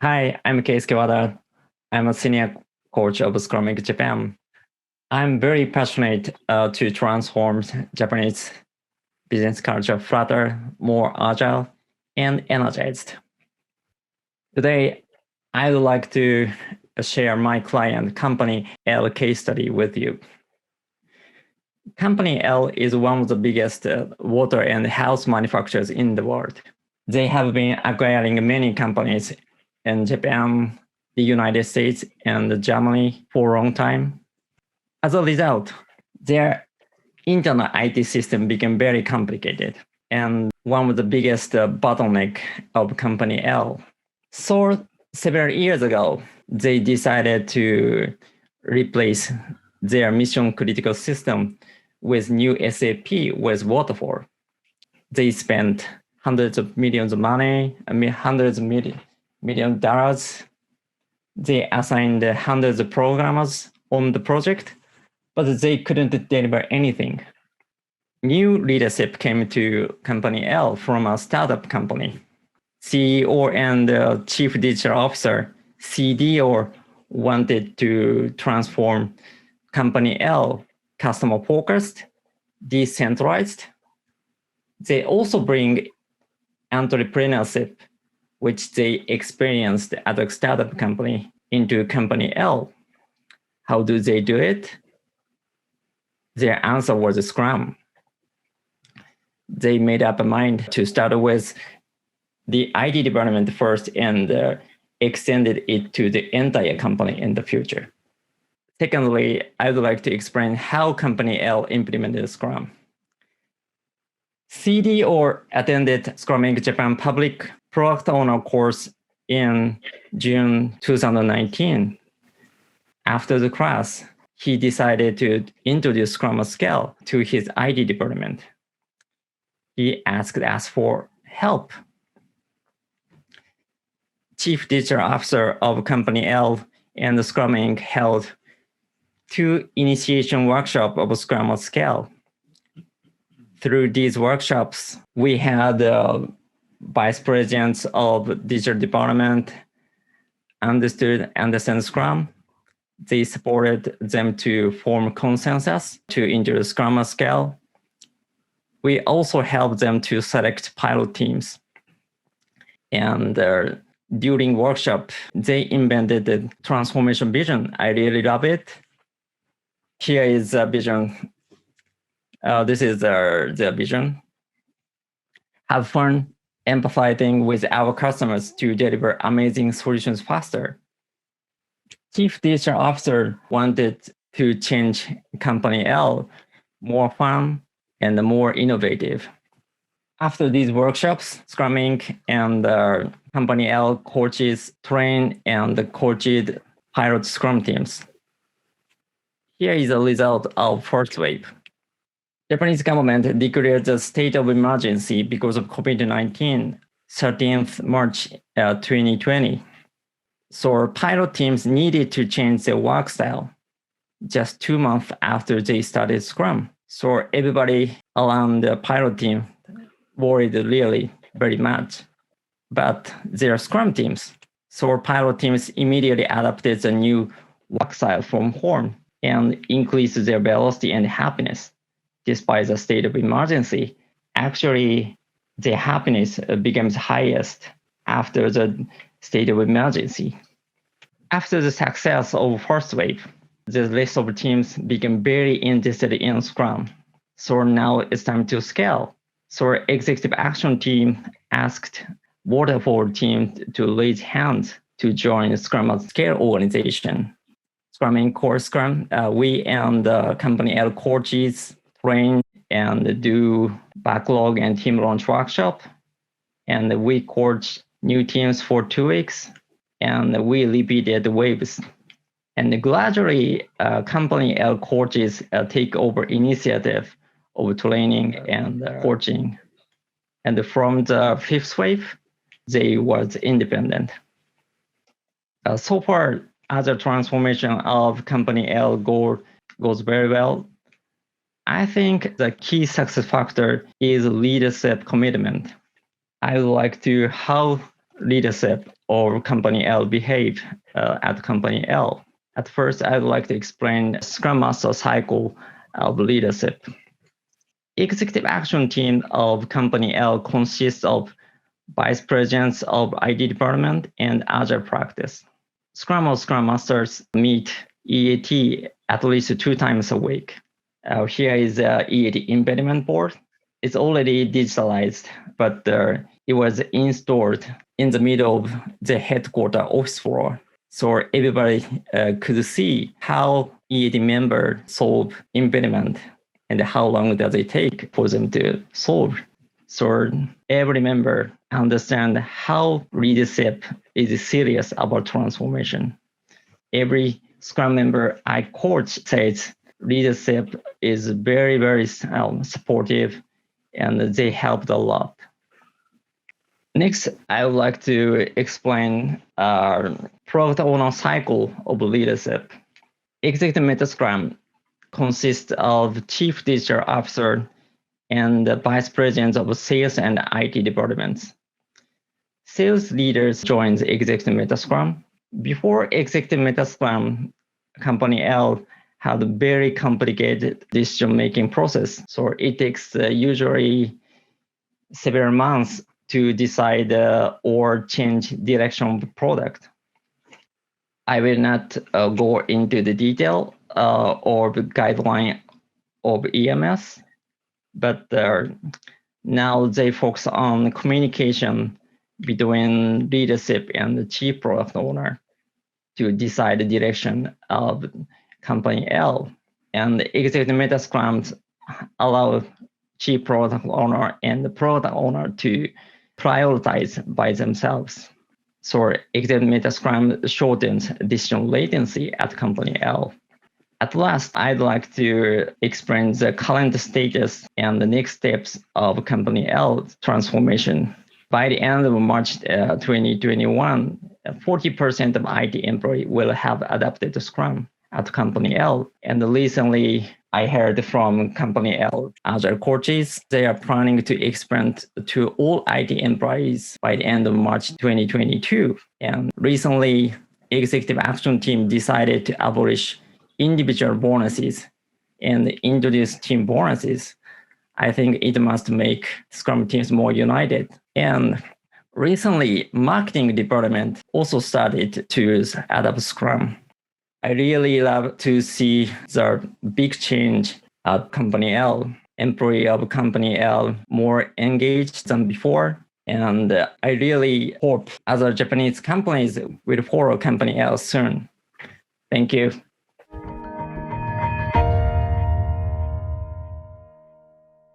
Hi, I'm Keisuke Wada. I'm a senior coach of Scrum in Japan. I'm very passionate to transform Japanese business culture flatter, more agile, and energized. Today, I would like to share my client Company L case study with you. Company L is one of the biggest water and house manufacturers in the world. They have been acquiring many companies in Japan, the United States, and Germany for a long time. As a result, their internal IT system became very complicated and one of the biggest bottleneck of Company L. So several years ago, they decided to replace their mission critical system with new SAP with Waterfall. They spent hundreds of millions of money, hundreds of million dollars. They assigned hundreds of programmers on the project, but they couldn't deliver anything. New leadership came to Company L from a startup company. CEO and Chief Digital Officer, CDO, wanted to transform Company L customer-focused, decentralized. They also bring entrepreneurship, which they experienced at a startup company, into Company L. How do they do it? Their answer was Scrum. They made up a mind to start with the IT development first and extended it to the entire company in the future. Secondly, I would like to explain how Company L implemented Scrum. CDO attended Scrum Inc. Japan public product owner course in June 2019. After the class, he decided to introduce Scrum at scale to his IT department. He asked us for help. Chief Digital Officer of Company L and Scrum Inc. held 2 initiation workshops of Scrum at scale. Through these workshops, we had vice presidents of digital department understand Scrum. They supported them to form consensus to introduce Scrum at scale. We also helped them to select pilot teams. And during workshop, they invented the transformation vision. I really love it. Here is the vision. This is their vision. Have fun empathizing with our customers to deliver amazing solutions faster. Chief Digital Officer wanted to change Company L more fun and more innovative. After these workshops, Scrum Inc. and Company L coaches train and coached pilot Scrum teams. Here is a result of first wave. Japanese government declared the state of emergency because of COVID-19, 13th March 2020. So pilot teams needed to change their work style just 2 months after they started Scrum. So everybody around the pilot team worried really very much. But their Scrum teams, so pilot teams immediately adapted the new work style from home and increased their velocity and happiness. Despite the state of emergency, actually their happiness becomes highest after the state of emergency. After the success of first wave, the rest of the teams became very interested in Scrum. So now it's time to scale. So executive action team asked Waterfall team to raise hands to join Scrum at Scale organization. Scrum Inc. Core Scrum, we and Company L coaches train and do backlog and team launch workshop. And we coach new teams for 2 weeks and we repeated waves. And gradually, Company L coaches take over initiative of training and coaching. And from the 5th wave, they was independent. So far, as a transformation of Company L goes very well. I think the key success factor is leadership commitment. I would like to how leadership or company L behave at company L. At first, I would like to explain Scrum Master cycle of leadership. Executive action team of company L consists of vice presidents of IT department and agile practice. Scrum or Scrum Masters meet EAT at least 2 times a week. Here is the EAT embedment board. It's already digitalized, but it was installed in the middle of the headquarter office floor. So everybody could see how EAT member solve impediment and how long does it take for them to solve. So every member understand how leadership is serious about transformation. Every Scrum member I coach says leadership is very, very supportive and they helped a lot. Next, I would like to explain our product owner cycle of leadership. Executive Meta Scrum consists of Chief Digital Officer and the Vice President of Sales and IT departments. Sales leaders join the Executive Meta Scrum. Before Executive Meta Scrum, Company L had a very complicated decision-making process. So it takes usually several months to decide or change direction of the product. I will not go into the detail or the guideline of EMS, but now they focus on communication between leadership and the chief product owner to decide the direction of company L. And the executive meta scrums allow chief product owner and the product owner to prioritize by themselves. So executive meta scrum shortens decision latency at company L. At last, I'd like to explain the current status and the next steps of company L transformation. By the end of March 2021, 40% of IT employees will have adopted Scrum at company L. And recently, I heard from company L Agile coaches, they are planning to expand to all IT employees by the end of March 2022. And recently, executive action team decided to abolish individual bonuses and introduce team bonuses. I think it must make Scrum teams more united. And recently, marketing department also started to adopt Scrum. I really love to see the big change at Company L. Employee of Company L more engaged than before. And I really hope other Japanese companies will follow Company L soon. Thank you.